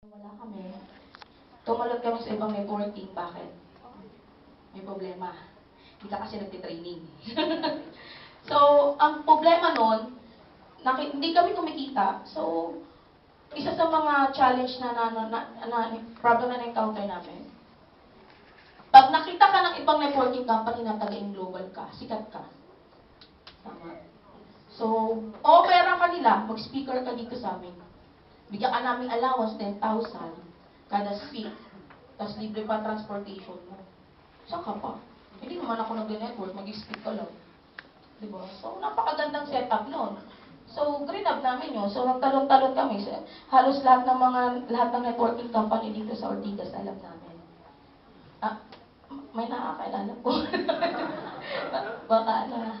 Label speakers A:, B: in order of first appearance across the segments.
A: Wala kami. Tumalon kami sa ibang networking. Bakit? May problema. Hindi ka kasi nagtitraining. So, ang problema nun, hindi kami kumikita. So, isa sa mga challenge na problem na na-encounter namin, pag nakita ka ng ibang networking company na taga-in global ka, sikat ka. Tama. So, o-offeran ka nila, mag-speaker ka dito sa amin. Bigyan ka namin allowance, 10,000 kada speak. Tapos libre pa transportation mo. Saan ka pa? Hindi naman ako nag-network, mag-speak ka lang. Diba? So, napakagandang setup nun. So, green-up namin yun. So, nagtalon-talon kami. Halos lahat ng networking company dito sa Ortigas, alam namin. Ah, may nakakailan po. Baka ano na.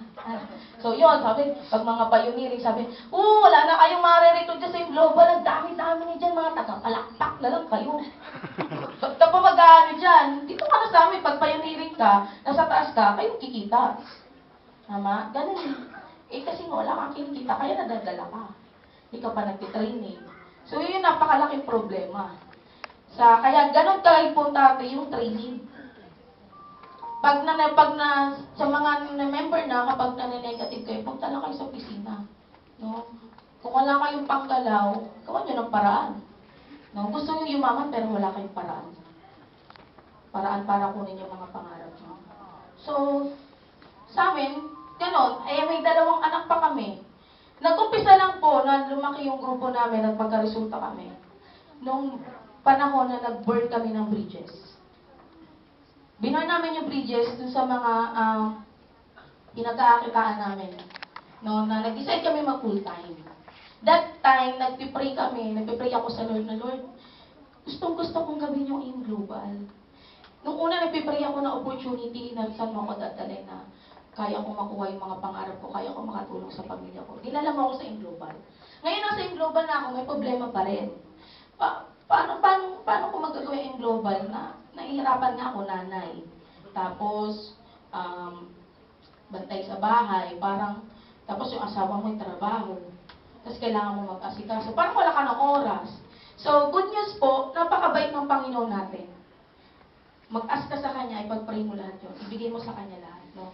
A: So, yun, sabi, pag mga pioneering, sabi, wala na kayong marirecruit dyan sa yung global, ang dami-dami niyo dyan, mga taga-palakpak na lang kayo. Ba't ka pa mag-ano dyan? Dito ka na sa amin, pag pioneering ka, nasa taas ka, kayong kikita. Tama? Ganun. Kasi wala kang kinikita, kaya nadadala ka. Hindi ka pa nagtitraining. So, yun yung napakalaking problema. Kaya ganun ka-importante yung training. Sa mga member na, kapag nane-negative kayo, punta lang kayo sa opisina. No? Kung wala kayong panggalaw, gawa nyo ng paraan. No? Gusto nyo yumaman, pero wala kayong paraan. Paraan para kunin yung mga pangarap nyo. So, sa amin, ganon, may dalawang anak pa kami. Nag-umpisa lang po na lumaki yung grupo namin at magkaresulta kami. Nung panahon na nag-burn kami ng bridges. Binuhay namin yung bridges dun sa mga pinag-aakitaan namin. No, na nag-decide kami mag-full time. That time, nagpipray kami, nagpipray ako sa Lord na, Lord, gustong-gusto kong gawin yung in global. Nung una, nagpipray ako na opportunity na saan mo ako dadalhin na kaya ko makuha yung mga pangarap ko, kaya ko makatulong sa pamilya ko. Dinala mo ako sa in global. Ngayon, nasa in global na ako, may problema pa rin. Paano ko magagawa yung global na nahihirapan nga ako, nanay. Tapos, bantay sa bahay, tapos yung asawa mo yung trabaho. Tapos kailangan mo mag-asikaso. Parang wala ka ng oras. So, good news po, napakabait ng Panginoon natin. Mag-ask ka sa Kanya, ipag-pray mo lahat yun. Ibigay mo sa Kanya lahat. No?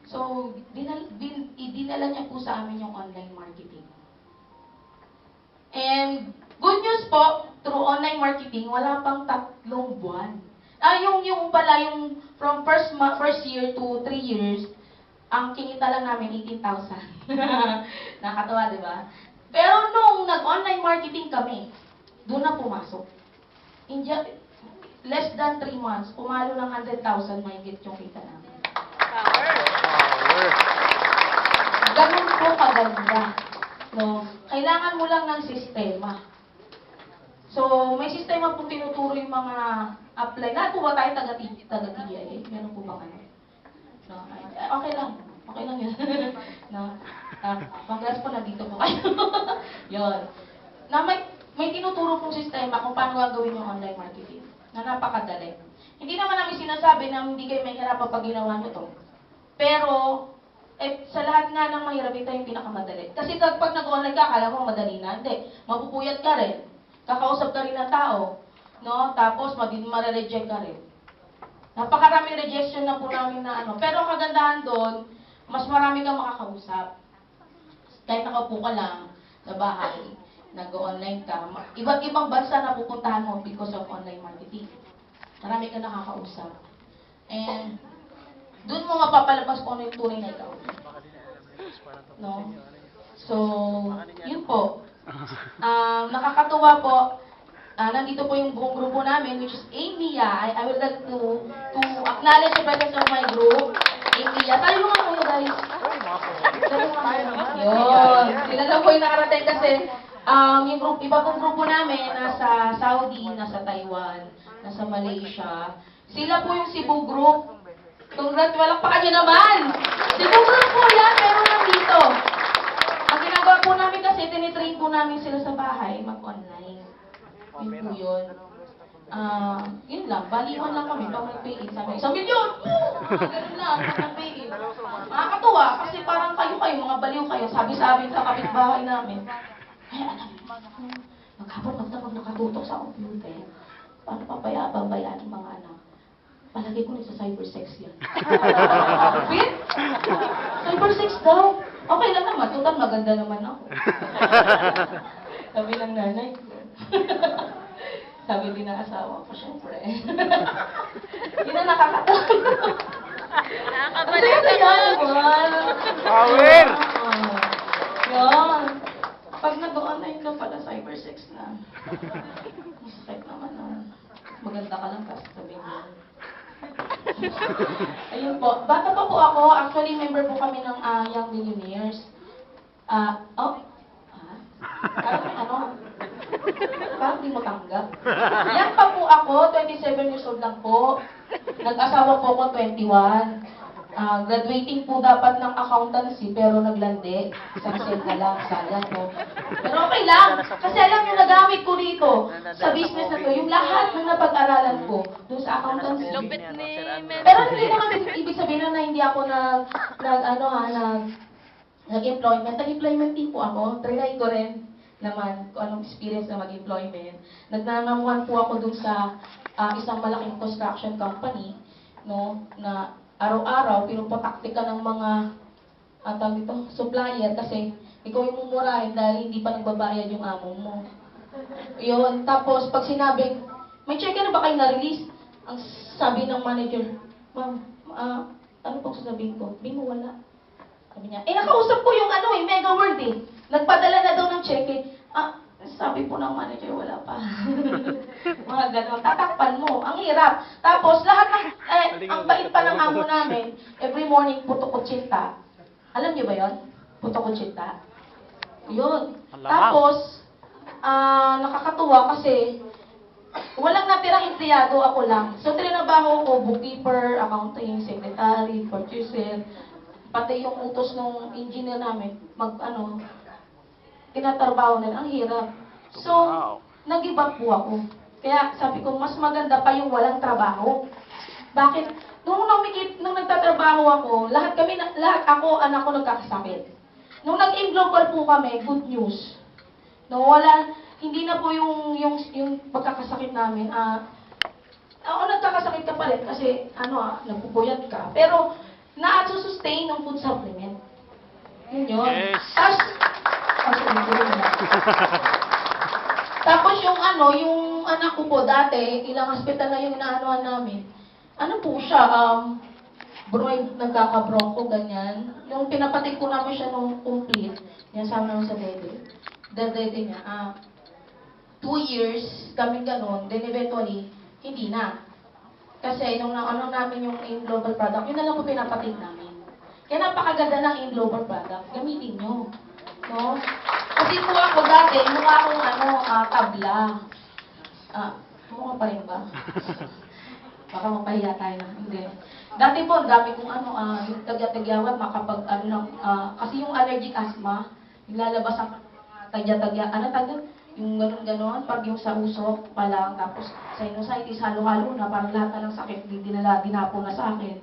A: So, dinala niya po sa amin yung online marketing. And, good news po, through online marketing, wala pang 3 buwan. Yung from first year to 3 years, ang kinita lang namin 18,000. Nakakatawa, di ba? Pero nung nag-online marketing kami, doon na pumasok. Less than 3 months, pumalo ng 100,000 mahigit yung kita namin. Ganun po kaganda. No? Kailangan mo lang ng sistema. So, may sistema po tinuturo yung mga apply. Lahat po ba tayo taga-TGIA? Meron po ba kayo? No? Okay lang. Okay lang yun. No? Congrats po, nandito po kayo. Yun. Na may tinuturo pong sistema kung paano gagawin yung online marketing. Na napakadali. Hindi naman namin sinasabi na hindi kayo mahirapan pag ginawa nyo to. Pero, sa lahat nga ng mahirap, ito yung pinakamadali. Kasi pag nag-online ka, akala mo madali na. Hindi. Mapupuyat ka rin. Kakausap ka rin ng tao. No? Tapos, ma-reject ka rin. Napakaraming rejection na po namin na ano. Pero ang kagandahan doon, mas marami kang makakausap. Kahit nakaupo ka lang sa bahay, nag-online ka. Iba't ibang bansa na pupuntahan mo because of online marketing. Marami kang nakakausap. And, doon mo mapapalabas kung ano yung tunay na ikaw. No? So, yun po. Nakakatuwa po. Nandito po yung buong grupo namin, which is AMIA. I would like to acknowledge the presence of my group. AMIA. Tayo mga kayo, guys. Yun. Sila lang po yung nakarating kasi yung group, iba pong grupo namin, nasa Saudi, nasa Taiwan, nasa Malaysia. Sila po yung Cebu group. Congrats, walakpakan nyo naman! Cebu group po yan, pero nandito. Ang ginagawa po namin kasi, tinitrain po namin sila sa bahay, mag-online. Yun po yun. Yun lang, baliwan lang kami pag nag-pay-in. Sabi, 1 milyon! Ganun lang, pag nag-pay-in. Nakakatuwa, kasi parang kayo, mga baliw kayo, sabi sa amin sa kapitbahay namin. Ay, alam mo, maghapon magdamag nakatutok sa computer. Paano pabayaan ng mga anak? Palagi ko sa cybersex yan. Fit? Cybersex daw. Okay lang naman, tutan maganda naman ako. Sabi ng nanay ko. Sabi din ng asawa ko, syempre. Yun ang nakakatawa.
B: Nakakabalik
A: Ang saya naman.
C: Power!
A: Yan. Pag nag-online ka pala, cybersex na. Masakit naman nun. Maganda ka lang kasi sabihin mo. Ayun po. Bata pa po ako. Actually, member po kami ng Young Millionaires. Parang di mo tanggap. Yan pa po ako. 27 years old lang po. Nag-asawa po ako 21. Graduating po dapat ng accountancy pero naglandi. Isang set na lang, sayang po. Pero okay lang. Kasi alam nyo, nagamit ko dito sa business na to, yung lahat ng napag-aralan ko doon sa accountancy.
B: Lupit ni
A: Pero hindi naman ibig sabihin na hindi ako nag-employment. Nag-employment din po ako. Trinay ko rin naman kung anong experience na mag-employment. Nagnanamuhan po ako doon sa isang malaking construction company, no, na araw-araw, pinupotaktik ka ng mga supplier kasi ikaw yung mumurahin dahil hindi pa nagbabayad yung amo mo. Yun. Tapos, pag sinabing, may check na ba kayo na-release? Ang sabi ng manager, ma'am, ano pong sasabihin ko? Hindi mo wala. Sabi niya, nakausap ko yung Mega World eh. Nagpadala na daw ng check eh. Sabi po ng manager, wala pa. Mga ganon. Tatakpan mo. Ang hirap. Tapos, lahat ng, ang bait pa ng amo namin, every morning, puto kutsita. Alam niyo ba yon? Puto kutsita. Yun. Tapos, nakakatuwa kasi, walang natirang empleyado, ako lang. So, trinabaho ko, bookkeeper, accounting, secretary, purchaser, pati yung utos ng engineer namin, tinatrabaho na, ang hirap. So, nag-give up po ako. Kaya sabi ko, mas maganda pa yung walang trabaho. Bakit? Nung nagtatrabaho ako, lahat ako, anak ko nagkakasakit. Nung nag-global po kami, good news. No, hindi na po yung pagkakasakit namin. Nagkakasakit ka palit kasi, nagpupuyat ka. Pero, na-sustain ng food supplement. Yun yun.
C: Yes.
A: Tapos yung anak ko po dati, ilang hospital na yung inaanoan namin. Ano po siya, nagkaka-bronco, ganyan. Yung pinapatik ko namin siya nung complete, yan sama naman sa dede niya, 2 years kami ganun, then eventually, hindi na. Kasi nung namin yung global product, yun na lang po pinapatik namin. Kaya napakaganda ng global product, gamitin nyo. No? Kasi po ako dati, mukha akong tabla. Mukha pa rin ba? Baka mapahiya tayo na. Hindi. Dati po, dami kong tagya-tagyawat, kasi yung allergic asthma, lalabas ang tagya-tagya, yung gano'n-gano'n, pag yung sa usok pa lang, tapos sinusitis, halo-halo na, parang lahat na ng sakit, dinapo na sa akin.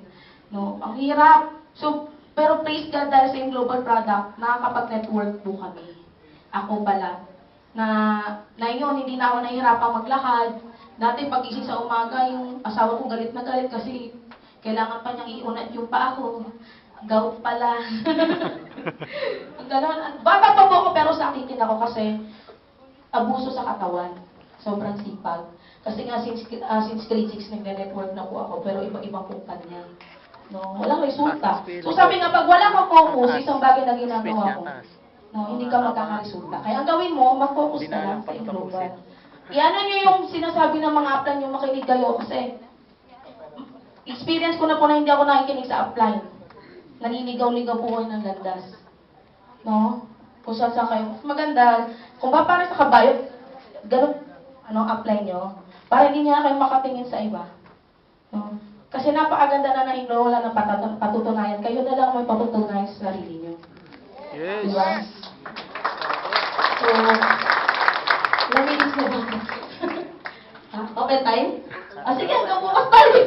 A: No? Ang hirap. So, pero praise God dahil sa yung global product, nakakapag-network po kami. Ako pala. Na yun, hindi na ako nahihirapang maglakad. Dati pagising sa umaga, yung asawa ko galit na galit kasi kailangan pa niyang iunat yung paa ko. Gout pala. Ganon. Bata pa po ako pero sakitin ako kasi abuso sa katawan. Sobrang sipag. Kasi nga since grade 6 nagde-network na po ako pero iba-ibang po kanya. No, walang resulta. So sabi nga, pag wala kang focus, isang bagay na ginagawa ko, no, hindi ka magkakaresulta. Kaya ang gawin mo, mag-focus ka lang sa global. Iano nyo yung sinasabi ng mga upline nyo, makinig kayo kasi experience ko na po na hindi ako nakikinig sa upline. Naninigaw-ligaw po kayo ng landas. No? Kung saan kayo. Mas maganda, kung ba para sa kabayo, ganun, upline nyo, para hindi niya kayo makatingin sa iba. No? Kasi napakaganda na na-igno, wala nang patutunayan. Kayo na lang may patutunayan sa sarili nyo.
C: Yes.
A: Diba? So, namilis na ba? Okay, time? Sige, hanggang bukas tayo.